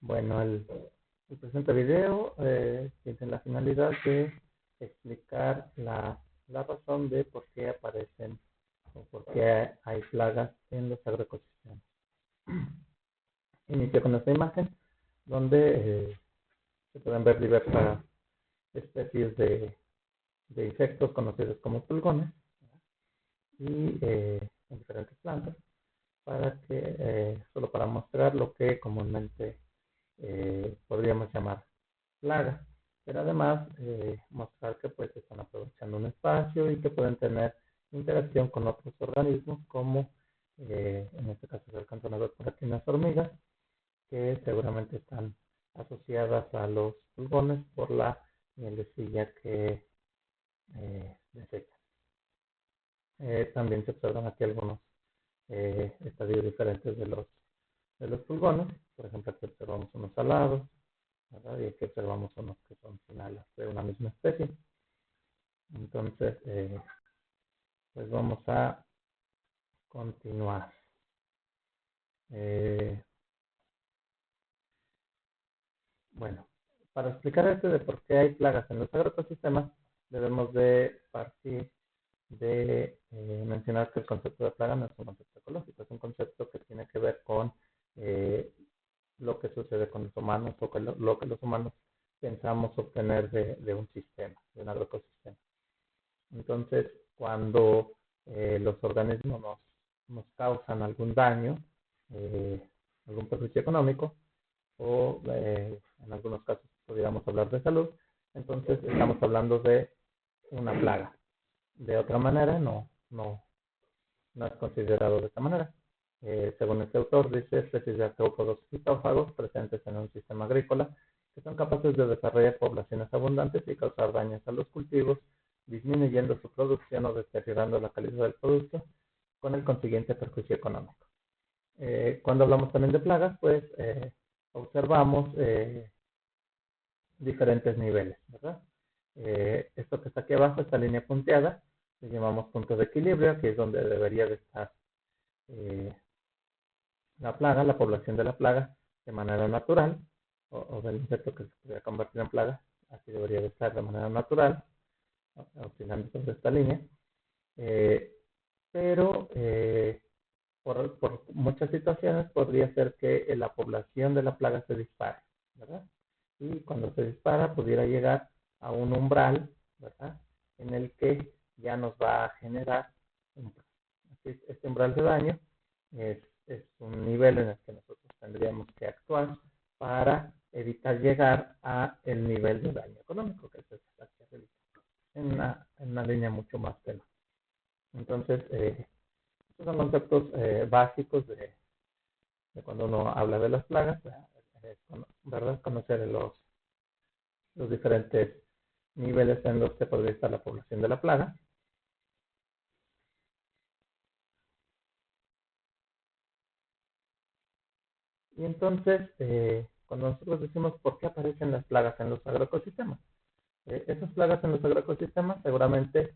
Bueno, el presente video tiene la finalidad de explicar la razón de por qué aparecen o por qué hay plagas en los agroecosistemas. Inicio con esta imagen donde se pueden ver diversas especies de insectos conocidos como pulgones y en diferentes plantas, solo para mostrar lo que comúnmente podríamos llamar plagas, pero además mostrar que pues están aprovechando un espacio y que pueden tener interacción con otros organismos como en este caso se alcanzan a ver por aquí unas hormigas que seguramente están asociadas a los pulgones por la mielecilla que desechan. También se observan aquí algunos estadios diferentes de los pulgones. Por ejemplo, aquí observamos unos alados, ¿verdad? Y aquí observamos unos que son finales de una misma especie. Entonces, pues vamos a continuar. Bueno, para explicar esto de por qué hay plagas en los agroecosistemas, debemos de partir de mencionar que el concepto de plaga no es un concepto ecológico, es un concepto que tiene que ver con lo que sucede con los humanos o con lo que los humanos pensamos obtener de un sistema, de un agroecosistema. Entonces, cuando los organismos nos causan algún daño, algún perjuicio económico, o en algunos casos podríamos hablar de salud, entonces estamos hablando de una plaga. De otra manera, no es considerado de esta manera. Según este autor, dice especies de artrópodos citófagos presentes en un sistema agrícola que son capaces de desarrollar poblaciones abundantes y causar daños a los cultivos, disminuyendo su producción o deteriorando la calidad del producto, con el consiguiente perjuicio económico. Cuando hablamos también de plagas, pues observamos diferentes niveles, ¿verdad? Esto que está aquí abajo, esta línea punteada, le llamamos punto de equilibrio, que es donde debería de estar la plaga, la población de la plaga de manera natural, o del insecto que se podría convertir en plaga, así debería de estar de manera natural, oscilando sobre esta línea. Pero por muchas situaciones podría ser que la población de la plaga se dispare, ¿verdad? Y cuando se dispara pudiera llegar a un umbral, ¿verdad? En el que ya nos va a generar este umbral de daño. Es un nivel en el que nosotros tendríamos que actuar para evitar llegar a el nivel de daño económico, que es aquí arriba, en una línea mucho más tenue. Entonces, estos son conceptos básicos de cuando uno habla de las plagas, ¿verdad? Conocer los diferentes niveles en los que podría estar la población de la plaga. Y entonces, cuando nosotros decimos por qué aparecen las plagas en los agroecosistemas, esas plagas en los agroecosistemas seguramente,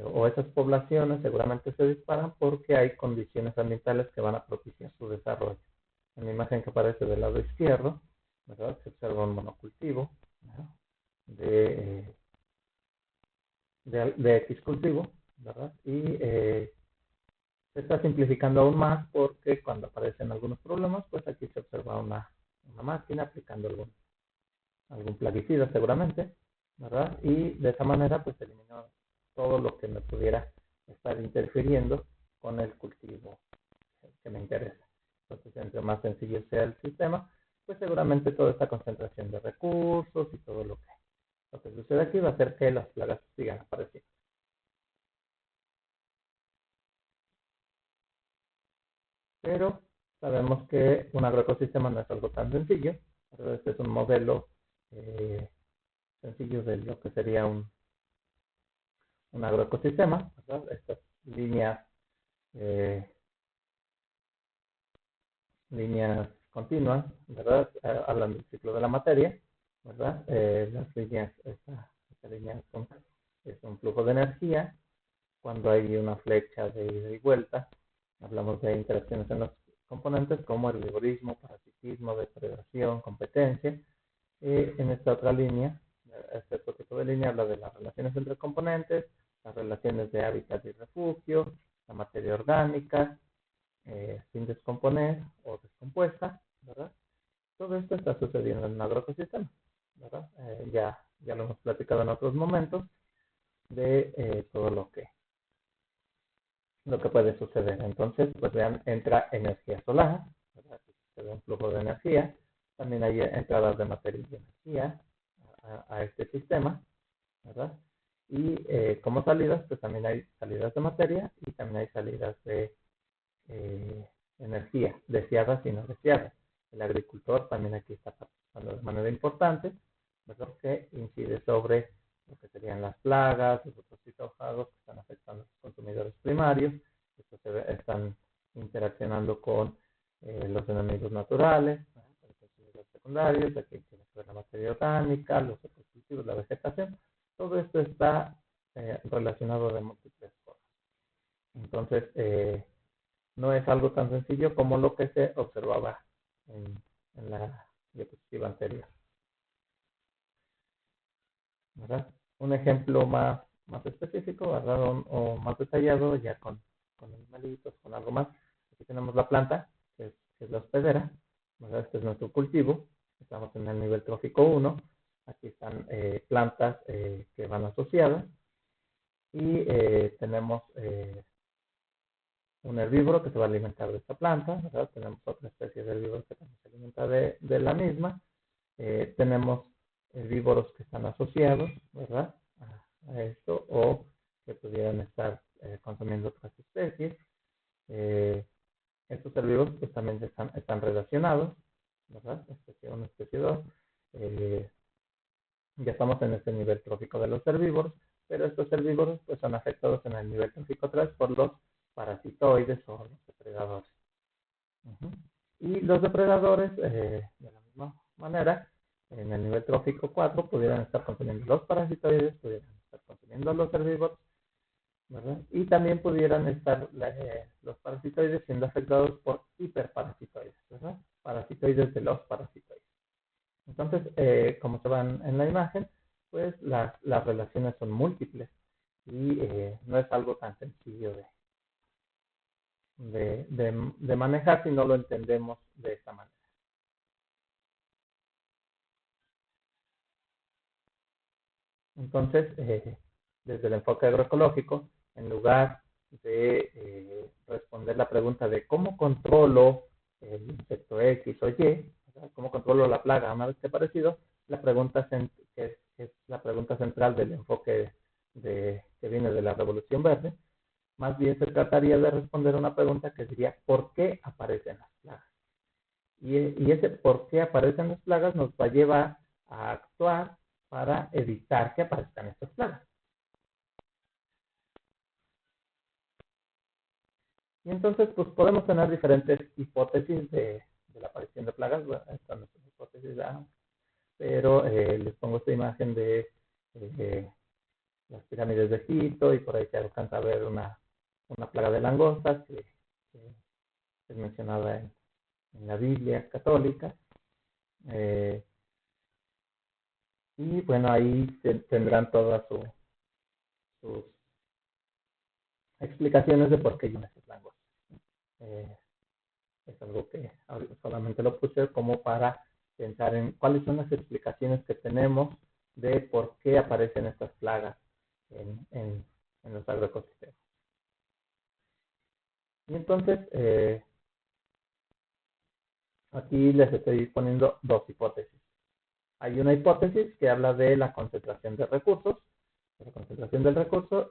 o esas poblaciones seguramente se disparan porque hay condiciones ambientales que van a propiciar su desarrollo. En la imagen que aparece del lado izquierdo, ¿verdad? Se observa un monocultivo, ¿verdad? de X cultivo, ¿verdad? Y se está simplificando aún más porque cuando aparecen algunos problemas, pues aquí se observa una máquina aplicando algún plaguicida seguramente, ¿verdad? Y de esa manera pues eliminó todo lo que me pudiera estar interfiriendo con el cultivo que me interesa. Entonces, entre más sencillo sea el sistema, pues seguramente toda esta concentración de recursos y todo lo que sucede aquí va a hacer que las plagas sigan apareciendo. Pero sabemos que un agroecosistema no es algo tan sencillo. Este es un modelo sencillo de lo que sería un agroecosistema, ¿verdad? Estas líneas continuas, ¿verdad? Hablan del ciclo de la materia, ¿verdad? Las líneas, esta línea es un flujo de energía. Cuando hay una flecha de ida y vuelta, hablamos de interacciones componentes como herbivorismo, parasitismo, depredación, competencia. En esta otra línea, este otro tipo de línea habla de las relaciones entre componentes, las relaciones de hábitat y refugio, la materia orgánica, sin descomponer o descompuesta, ¿verdad? Todo esto está sucediendo en un agroecosistema, ¿verdad? Ya lo hemos platicado en otros momentos de todo lo que puede suceder. Entonces, pues vean, entra energía solar, ¿verdad? Se ve un flujo de energía. También hay entradas de materia y energía a este sistema, ¿verdad? Y como salidas, pues también hay salidas de materia y también hay salidas de energía, deseadas y no deseadas. El agricultor también aquí está participando de manera importante, ¿verdad? Que incide sobre lo que serían las plagas, los otros citófagos que están afectando a los consumidores primarios, estos están interaccionando con los enemigos naturales, ¿no? Los consumidores secundarios, aquí tiene que ver la materia orgánica, los otros cultivos, la vegetación. Todo esto está relacionado de múltiples formas. Entonces, no es algo tan sencillo como lo que se observaba en la diapositiva anterior, ¿verdad? Un ejemplo más específico, ¿verdad? O más detallado, ya con animalitos, con algo más. Aquí tenemos la planta, que es la hospedera, ¿verdad? Este es nuestro cultivo. Estamos en el nivel trófico 1. Aquí están plantas que van asociadas. Y tenemos un herbívoro que se va a alimentar de esta planta, ¿verdad? Tenemos otra especie de herbívoro que también se alimenta de la misma. Tenemos herbívoros que están asociados, ¿verdad? A esto, o que pudieran estar consumiendo otras especies. Estos herbívoros pues también están relacionados, ¿verdad? Especie 1, especie 2. Ya estamos en este nivel trófico de los herbívoros, pero estos herbívoros pues son afectados en el nivel trófico 3 por los parasitoides o los depredadores. Y los depredadores, de la misma manera, en el nivel trófico 4 pudieran estar consumiendo los parasitoides, pudieran estar consumiendo los herbívoros, ¿verdad? Y también pudieran estar los parasitoides siendo afectados por hiperparasitoides, ¿verdad? Parasitoides de los parasitoides. Entonces, como se van en la imagen, pues las relaciones son múltiples y no es algo tan sencillo de manejar si no lo entendemos de esta manera. Entonces, desde el enfoque agroecológico, en lugar de responder la pregunta de cómo controlo el insecto X o Y, ¿verdad? Cómo controlo la plaga una vez que ha aparecido, la pregunta que es la pregunta central del enfoque que viene de la Revolución Verde, más bien se trataría de responder una pregunta que sería ¿por qué aparecen las plagas? Y ese por qué aparecen las plagas nos va a llevar a actuar para evitar que aparezcan estas plagas. Y entonces, pues podemos tener diferentes hipótesis de la aparición de plagas. Bueno, esta no es una hipótesis, pero les pongo esta imagen de las pirámides de Egipto y por ahí se alcanza a ver una plaga de langostas que es mencionada en la Biblia católica. Y bueno, ahí tendrán todas sus explicaciones de por qué hay esas langostas. Es algo que solamente lo puse como para pensar en cuáles son las explicaciones que tenemos de por qué aparecen estas plagas en los agroecosistemas. Y entonces, aquí les estoy poniendo dos hipótesis. Hay una hipótesis que habla de la concentración de recursos,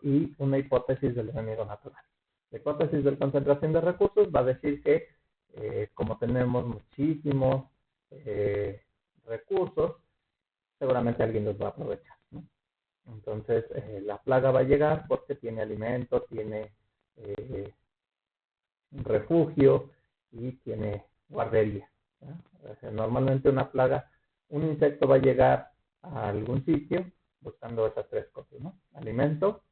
y una hipótesis del enemigo natural. La hipótesis de la concentración de recursos va a decir que como tenemos muchísimos recursos, seguramente alguien los va a aprovechar, ¿no? Entonces, la plaga va a llegar porque tiene alimento, tiene refugio y tiene guardería, ¿no? O sea, normalmente un insecto va a llegar a algún sitio buscando esas tres cosas, ¿no? Alimento,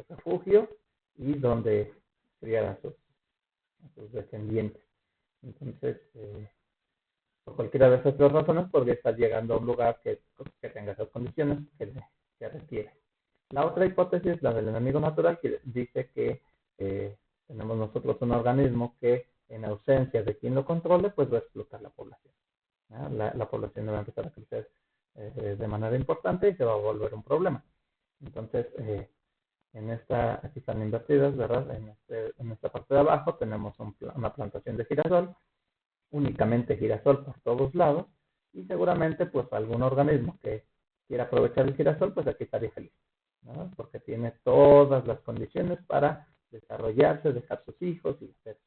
refugio y donde criar a sus descendientes. Entonces, por cualquiera de esas dos razones, podría estar llegando a un lugar que tenga esas condiciones que requiere. La otra hipótesis, la del enemigo natural, que dice que tenemos nosotros un organismo que en ausencia de quien lo controle, pues va a explotar la población. La población va a empezar a crecer de manera importante y se va a volver un problema. Entonces, aquí están invertidas, ¿verdad? En esta parte de abajo tenemos una plantación de girasol, únicamente girasol por todos lados, y seguramente pues algún organismo que quiera aprovechar el girasol, pues aquí estaría feliz, ¿no? Porque tiene todas las condiciones para desarrollarse, dejar sus hijos y hacer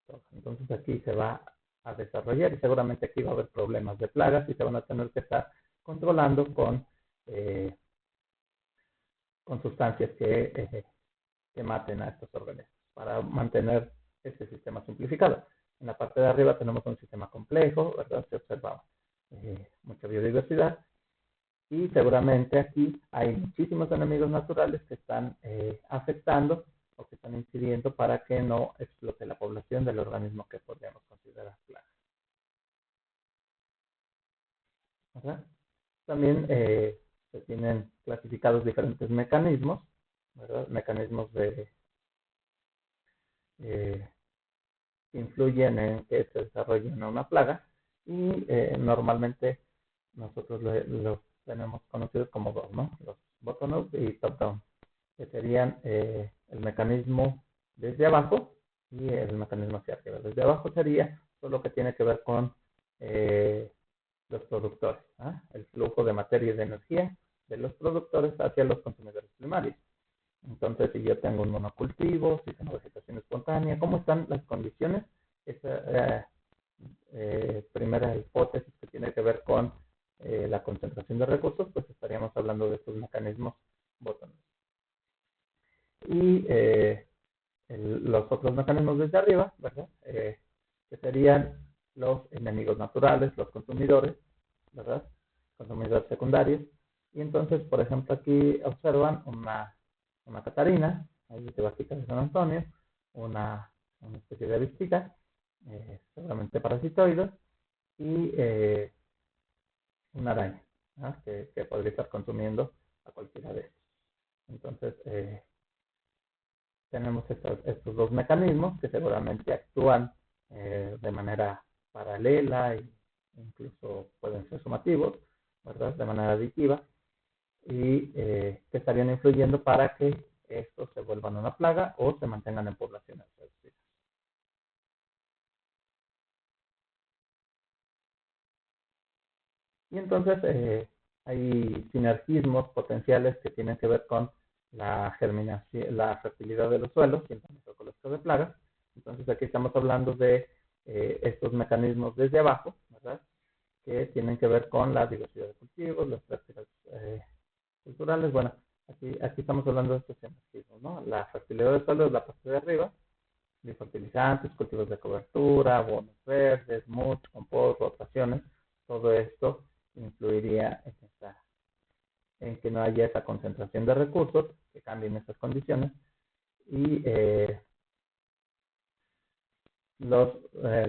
todo. Entonces aquí se va a desarrollar y seguramente aquí va a haber problemas de plagas y se van a tener que estar controlando con sustancias que maten a estos organismos para mantener este sistema simplificado. En la parte de arriba tenemos un sistema complejo, ¿verdad? Se observa mucha biodiversidad y seguramente aquí hay muchísimos enemigos naturales que están afectando o que están incidiendo para que no explote la población del organismo que podríamos considerar plaga, ¿verdad? También se tienen clasificados diferentes mecanismos, ¿verdad? Mecanismos eh, que influyen en que se desarrolle una plaga y normalmente nosotros los tenemos conocidos como dos, ¿no? Los bottom-up y top-down, que serían el mecanismo desde abajo y el mecanismo hacia arriba. Desde abajo sería todo lo que tiene que ver con los productores, el flujo de materia y de energía de los productores hacia los consumidores primarios. Entonces, si yo tengo un monocultivo, si tengo vegetación espontánea, ¿cómo están las condiciones? Esa primera hipótesis que tiene que ver con la concentración de recursos, pues estaríamos hablando de estos mecanismos bottom. Y los otros mecanismos desde arriba, ¿verdad? Que serían los enemigos naturales, los consumidores, ¿verdad? Consumidores secundarios. Y entonces, por ejemplo, aquí observan una catarina, ahí de Vastica de San Antonio, una especie de avistica, seguramente parasitoides, y una araña, ¿no? que podría estar consumiendo a cualquiera de estos. Entonces, tenemos estos dos mecanismos que seguramente actúan de manera paralela e incluso pueden ser sumativos, ¿verdad? De manera aditiva y que estarían influyendo para que estos se vuelvan una plaga o se mantengan en poblaciones reducidas. Y entonces hay sinergismos potenciales que tienen que ver con la germinación, la fertilidad de los suelos y el manejo ecológico de plagas. Entonces aquí estamos hablando de estos mecanismos desde abajo, ¿verdad? Que tienen que ver con la diversidad de cultivos, las prácticas culturales. Bueno, aquí estamos hablando de estos sinergismos, ¿no? La fertilidad del suelo es la parte de arriba, de fertilizantes, cultivos de cobertura, abonos verdes, mulch, compost, rotaciones, todo esto influiría en que no haya esa concentración de recursos, que cambien esas condiciones y el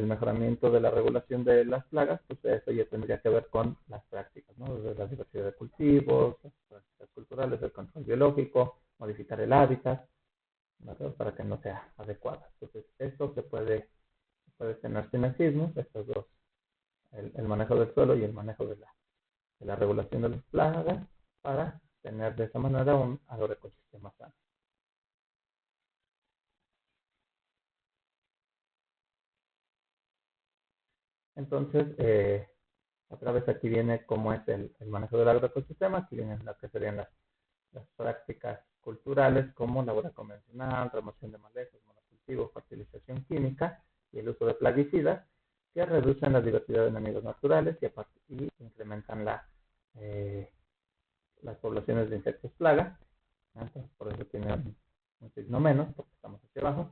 mejoramiento de la regulación de las plagas, pues eso ya tendría que ver con las prácticas, ¿no? Desde la diversidad de cultivos, las prácticas culturales, el control biológico, modificar el hábitat, ¿verdad? Para que no sea adecuada. Entonces, esto puede tener sinergismos, estos dos, el manejo del suelo y el manejo de la regulación de las plagas, para tener de esa manera un agroecosistema sano. Entonces, otra vez aquí viene cómo es el manejo del agroecosistema, aquí vienen las que serían las prácticas culturales como labor convencional, remoción de malezas, monocultivo, fertilización química y el uso de plaguicidas que reducen la diversidad de enemigos naturales y incrementan las poblaciones de insectos plaga. Entonces, por eso tiene un signo menos, porque estamos hacia abajo.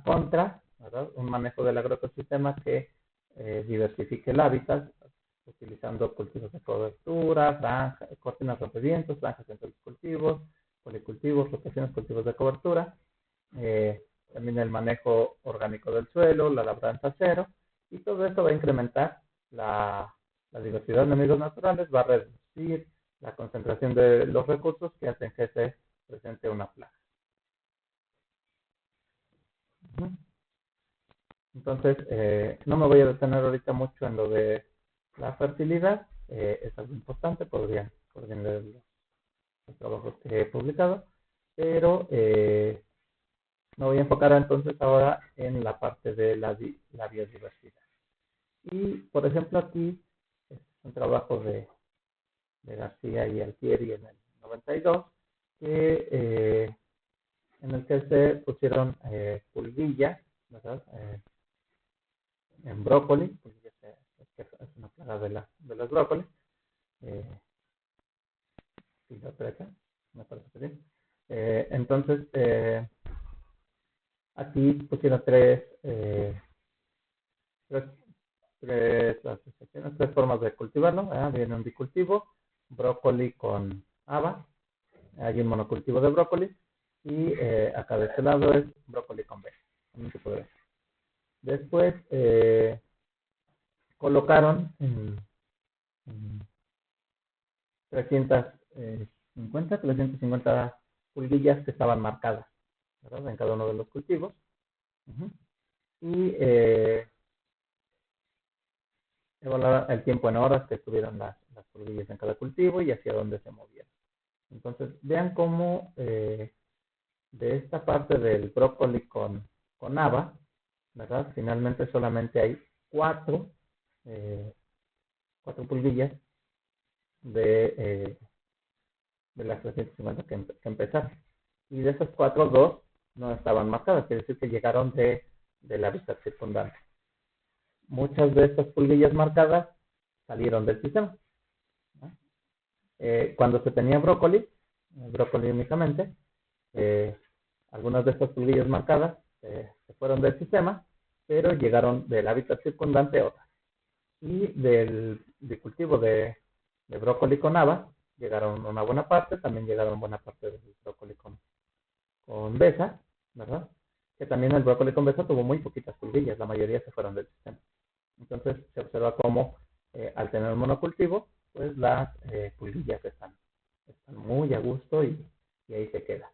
Contra, ¿verdad? Un manejo del agroecosistema que diversifique el hábitat, utilizando cultivos de cobertura, cortinas rompevientos, franjas entre los cultivos, policultivos, rotaciones, cultivos de cobertura, también el manejo orgánico del suelo, la labranza cero, y todo esto va a incrementar la diversidad de enemigos naturales, va a reducir la concentración de los recursos que hacen que se presente una plaga. Entonces, no me voy a detener ahorita mucho en lo de la fertilidad, es algo importante, podrían leer los trabajos que he publicado, pero me voy a enfocar entonces ahora en la parte de la biodiversidad. Y, por ejemplo, aquí es un trabajo de García y Altieri en el 92, en el que se pusieron pulguillas, ¿verdad? En brócoli, pulguillas es una plaga de los brócolis, filotreta, me parece que sí. Entonces, aquí pusieron tres asociaciones, tres formas de cultivarlo. Viene un bicultivo, brócoli con haba, hay un monocultivo de brócoli, y acá de este lado es brócoli con B, un tipo de. Después colocaron en 350 pulguillas que estaban marcadas, ¿verdad? En cada uno de los cultivos. Y evaluar el tiempo en horas que estuvieron las pulguillas en cada cultivo y hacia dónde se movían. Entonces, vean cómo de esta parte del brócoli con haba, ¿verdad? Finalmente solamente hay cuatro pulguillas de las 350 que empezaron. Y de esas cuatro, dos no estaban marcadas, quiere decir que llegaron del hábitat circundante. Muchas de estas pulguillas marcadas salieron del sistema. Cuando se tenía brócoli únicamente, algunas de estas pulguillas marcadas se fueron del sistema, pero llegaron del hábitat circundante otras. Y del cultivo de brócoli con haba, llegaron una buena parte, también llegaron buena parte del brócoli con besa, ¿verdad? Que también el brócoli con besa tuvo muy poquitas pulguillas, la mayoría se fueron del sistema. Entonces se observa cómo al tener un monocultivo, pues las pulguillas están muy a gusto y ahí se queda.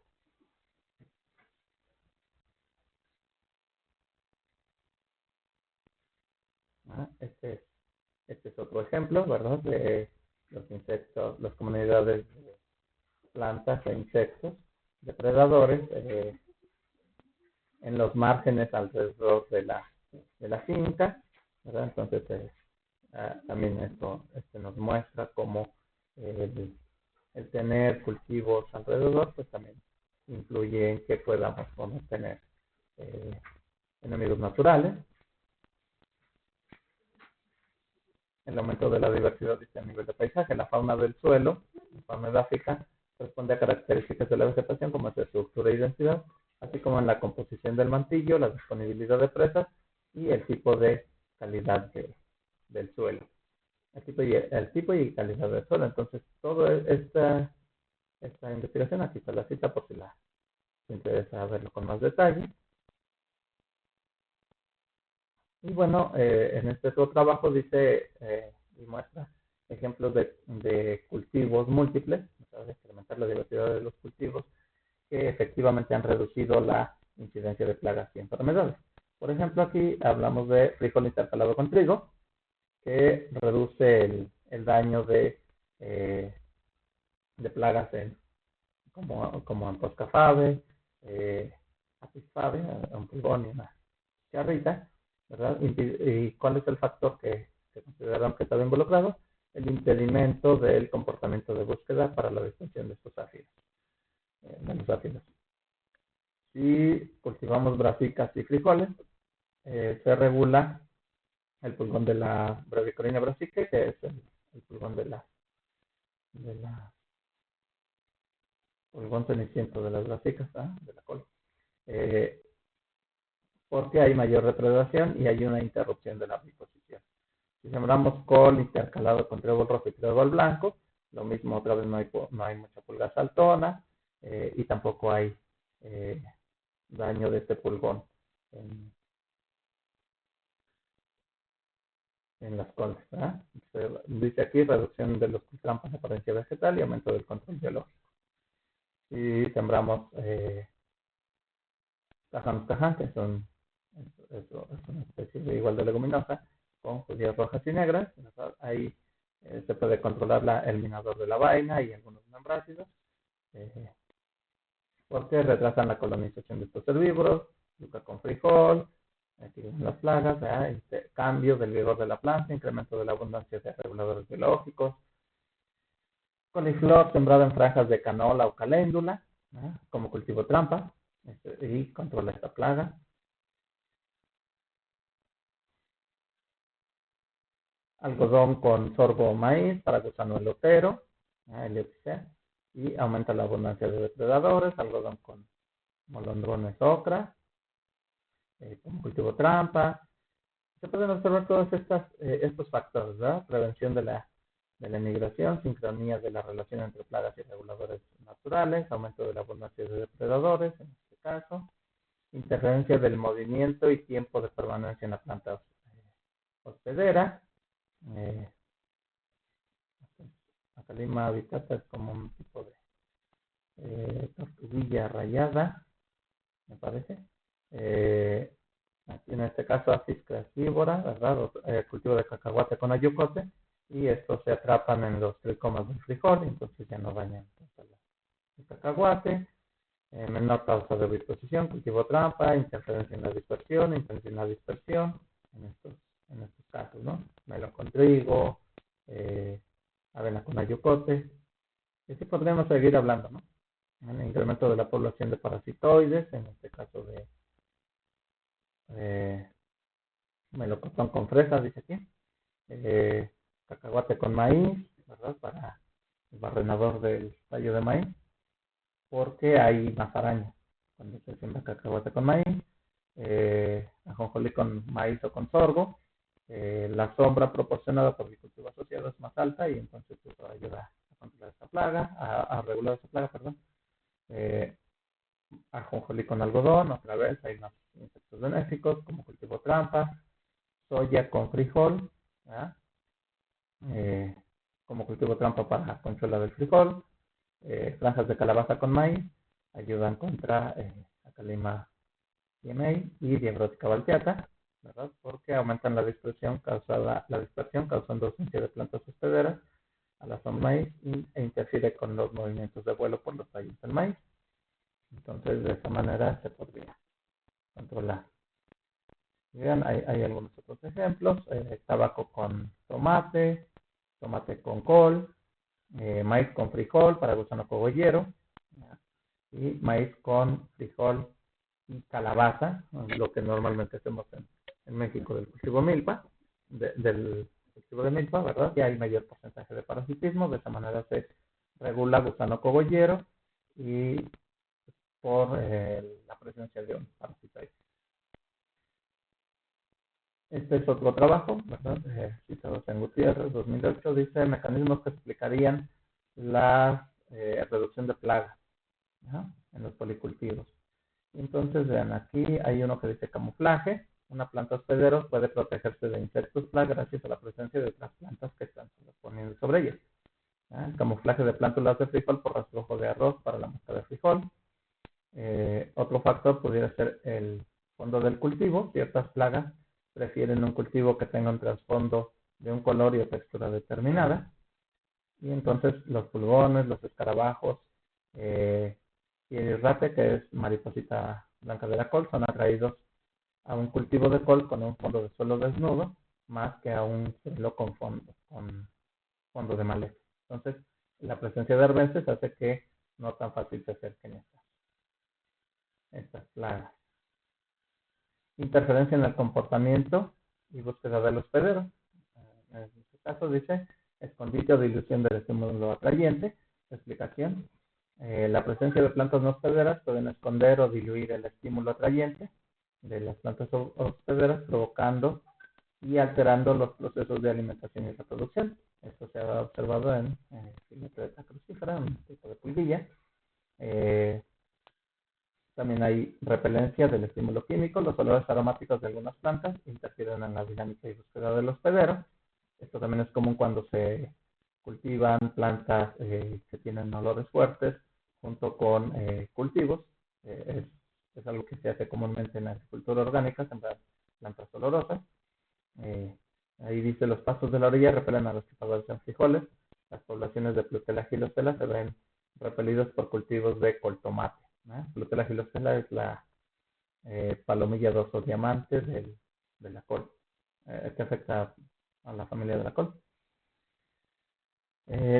Este es otro ejemplo, ¿verdad? De los insectos, las comunidades de plantas e insectos depredadores en los márgenes alrededor de la finca, ¿verdad? Entonces, también esto nos muestra cómo el tener cultivos alrededor, pues también influye en que podamos tener enemigos naturales. El aumento de la diversidad dice a nivel de paisaje, la fauna del suelo, la fauna edáfica, responde a características de la vegetación como es estructura y densidad, así como en la composición del mantillo, la disponibilidad de presas y el tipo de calidad del suelo. El tipo y calidad del suelo. Entonces, toda esta investigación, aquí está la cita por si les interesa verlo con más detalle. Y bueno, en este otro trabajo dice y muestra ejemplos de cultivos múltiples, de incrementar la diversidad de los cultivos que efectivamente han reducido la incidencia de plagas y enfermedades. Por ejemplo, aquí hablamos de frijol intercalado con trigo, que reduce el daño de plagas como Antoscafave, Apis fave, un pulgón y una charrita, ¿verdad? ¿Y cuál es el factor que consideraron que estaba involucrado? El impedimento del comportamiento de búsqueda para la distinción de estos áfidos, de los áfidos. Si cultivamos brasicas y frijoles, se regula el pulgón de la Brevictorina brassicae, que es el pulgón de la pulgón ceniciento de las brasicas, de la col. Porque hay mayor retrogradación y hay una interrupción de la apiposición. Si sembramos col intercalado con trébol rojo y trébol blanco, lo mismo, otra vez no hay mucha pulga saltona y tampoco hay daño de este pulgón en, en las coles, ¿verdad? Dice aquí reducción de los trampas de apariencia vegetal y aumento del control biológico. Y sembramos tajam, que son es una especie de igual de leguminosa con judías rojas y negras. Ahí se puede controlar el minador de la vaina y algunos membrácidos, porque retrasan la colonización de estos herbívoros. Yuca con frijol, aquí las plagas, cambio del vigor de la planta, incremento de la abundancia de reguladores biológicos. Coliflor sembrado en franjas de canola o caléndula, como cultivo trampa, y controla esta plaga. Algodón con sorgo o maíz para gusano elotero, y aumenta la abundancia de depredadores. Algodón con molondrones ocra, como cultivo trampa. Se pueden observar todos estos factores, ¿verdad? Prevención de la migración, sincronía de la relación entre plagas y reguladores naturales, aumento de la abundancia de depredadores, en este caso, interferencia del movimiento y tiempo de permanencia en la planta hospedera. Acalima habitata es como un tipo de tortuguilla rayada, me parece. Aquí en este caso Apis crasívora, ¿verdad? Cultivo de cacahuate con ayocote, y estos se atrapan en los tricomas del frijol, entonces ya no dañan el cacahuate. Menor causa de disposición, cultivo trampa, interferencia en la dispersión, en estos casos, ¿no? Melón con trigo, avena con ayocote. Y así podríamos seguir hablando, ¿no? El incremento de la población de parasitoides, en este caso de melocotón con fresas, dice aquí. Cacahuate con maíz, ¿verdad? Para el barrenador del tallo de maíz, porque hay más arañas cuando se siembra cacahuate con maíz. Ajonjolí con maíz o con sorgo. La sombra proporcionada por el cultivo asociado es más alta, y entonces eso ayuda a controlar esta plaga, a regular esta plaga, perdón. Ajonjolí con algodón, otra vez hay más insectos benéficos como cultivo trampa. Soya con frijol, como cultivo trampa para conchola del frijol. Franjas de calabaza con maíz ayudan contra Acalima TMA y Diabrótica balteata, ¿verdad? Porque aumentan la dispersión causando ausencia de plantas hospederas a la zona maíz e interfiere con los movimientos de vuelo por los tallos del maíz. Entonces, de esta manera se podría controlar. Bien, hay algunos otros ejemplos: tabaco con tomate, tomate con col, maíz con frijol para gusano cogollero, y maíz con frijol y calabaza, lo que normalmente hacemos en México del cultivo milpa, del cultivo de milpa, ¿verdad? Y hay mayor porcentaje de parasitismo. De esa manera se regula gusano cogollero y por la presencia de un parasitoide. Este es otro trabajo, ¿verdad? Citado en Gutiérrez, 2008, dice mecanismos que explicarían la reducción de plagas en los policultivos. Entonces, vean, aquí hay uno que dice camuflaje. Una planta hospedero puede protegerse de insectos plagas gracias a la presencia de otras plantas que están poniendo sobre ellas. Camuflaje de plántulas de frijol por rastrojo de arroz para la mosca de frijol. Otro factor pudiera ser el fondo del cultivo. Ciertas plagas prefieren un cultivo que tenga un trasfondo de un color y o textura determinada. Y entonces los pulgones, los escarabajos y el rate, que es mariposita blanca de la col, son atraídos a un cultivo de col con un fondo de suelo desnudo, más que a un suelo con fondo de maleza. Entonces, la presencia de arbences hace que no tan fácil se acerquen estas plagas. Interferencia en el comportamiento y búsqueda del hospedero. En este caso dice escondite o dilución del estímulo atrayente. Explicación: la presencia de plantas no hospederas pueden esconder o diluir el estímulo atrayente de las plantas hospederas, provocando y alterando los procesos de alimentación y reproducción. Esto se ha observado en Filetreta crucífera, un tipo de pulguilla. También hay repelencia del estímulo químico. Los olores aromáticos de algunas plantas interfieren en la dinámica y búsqueda del hospedero. Esto también es común cuando se cultivan plantas que tienen olores fuertes junto con cultivos. Es algo que se hace comúnmente en la agricultura orgánica, sembrar plantas olorosas. Ahí dice, los pastos de la orilla repelen a los que favorecen frijoles. Las poblaciones de Plutela gilostela se ven repelidos por cultivos de coltomate. Plutela gilostela es la palomilla dorso diamante de la col, que afecta a la familia de la col.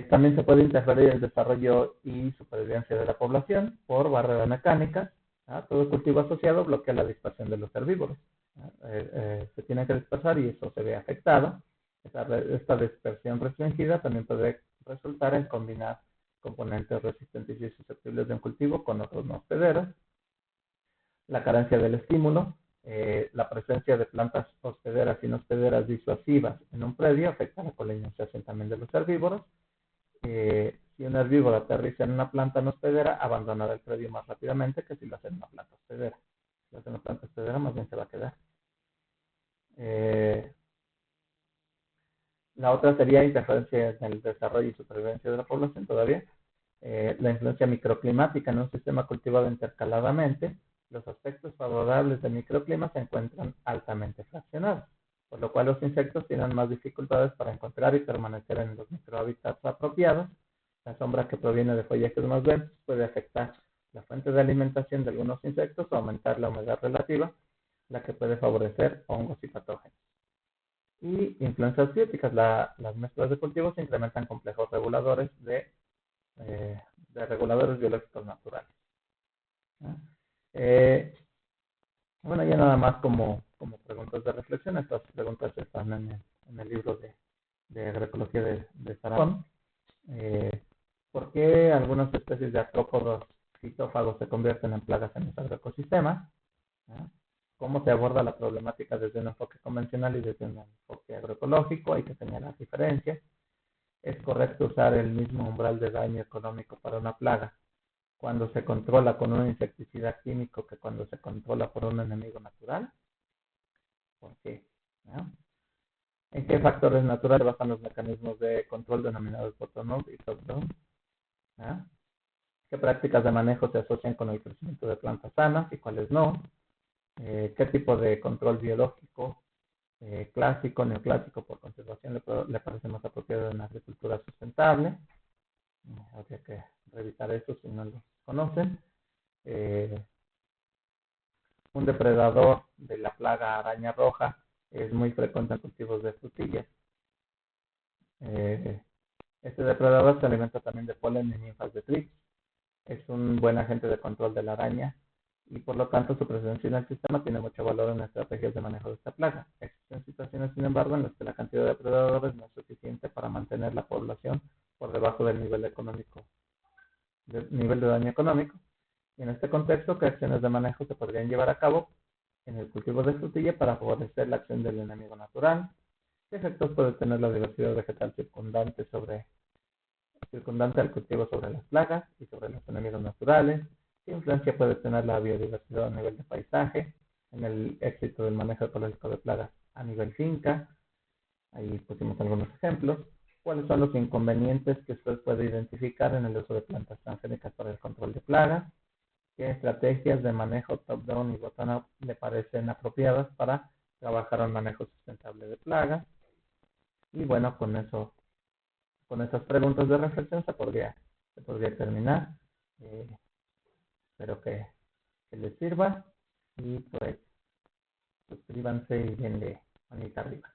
También se puede interferir el desarrollo y supervivencia de la población por barreras mecánicas. Todo cultivo asociado bloquea la dispersión de los herbívoros. Se tiene que dispersar y eso se ve afectado. Esta dispersión restringida también puede resultar en combinar componentes resistentes y susceptibles de un cultivo con otros no hospederos. La carencia del estímulo, la presencia de plantas hospederas y no hospederas disuasivas en un predio afecta la colonización también de los herbívoros. Si un herbívoro aterriza en una planta no hospedera, abandonará el predio más rápidamente que si lo hace en una planta hospedera. Si lo hace en una planta hospedera, más bien se va a quedar. La otra sería interferencia en el desarrollo y supervivencia de la población todavía. La influencia microclimática en un sistema cultivado intercaladamente. Los aspectos favorables del microclima se encuentran altamente fraccionados, por lo cual los insectos tienen más dificultades para encontrar y permanecer en los microhábitats apropiados. La sombra que proviene de follajes más verdes puede afectar la fuente de alimentación de algunos insectos o aumentar la humedad relativa, la que puede favorecer hongos y patógenos. Y influencias bióticas. Las mezclas de cultivos incrementan complejos reguladores de reguladores biológicos naturales. Bueno, ya nada más como preguntas de reflexión. Estas preguntas están en el libro de agroecología de Sarabón. ¿Por qué algunas especies de artrópodos fitófagos se convierten en plagas en los agroecosistemas? ¿Cómo se aborda la problemática desde un enfoque convencional y desde un enfoque agroecológico? Hay que señalar diferencias. ¿Es correcto usar el mismo umbral de daño económico para una plaga cuando se controla con un insecticida químico que cuando se controla por un enemigo natural? ¿Por qué? ¿En qué factores naturales basan los mecanismos de control denominados bottom-up y top-down? ¿Qué prácticas de manejo se asocian con el crecimiento de plantas sanas y cuáles no? ¿Qué tipo de control biológico clásico, neoclásico por conservación le parece más apropiado en la agricultura sustentable? Habría que revisar eso si no lo conocen. Un depredador de la plaga araña roja es muy frecuente en cultivos de frutillas. Este depredador se alimenta también de polen y ninfas de trix. Es un buen agente de control de la araña y por lo tanto su presencia en el sistema tiene mucho valor en estrategias de manejo de esta plaga. Existen situaciones, sin embargo, en las que la cantidad de depredadores no es suficiente para mantener la población por debajo del nivel de daño económico. Y en este contexto, ¿qué acciones de manejo se podrían llevar a cabo en el cultivo de frutilla para favorecer la acción del enemigo natural? ¿Qué efectos puede tener la diversidad vegetal circundante al cultivo sobre las plagas y sobre los enemigos naturales? ¿Qué influencia puede tener la biodiversidad a nivel de paisaje en el éxito del manejo ecológico de plagas a nivel finca? Ahí pusimos algunos ejemplos. ¿Cuáles son los inconvenientes que usted puede identificar en el uso de plantas transgénicas para el control de plagas? ¿Qué estrategias de manejo top-down y bottom-up le parecen apropiadas para trabajar un manejo sustentable de plagas? Y bueno, con esas preguntas de reflexión se podría terminar. Espero que les sirva y pues suscríbanse y denle manita arriba.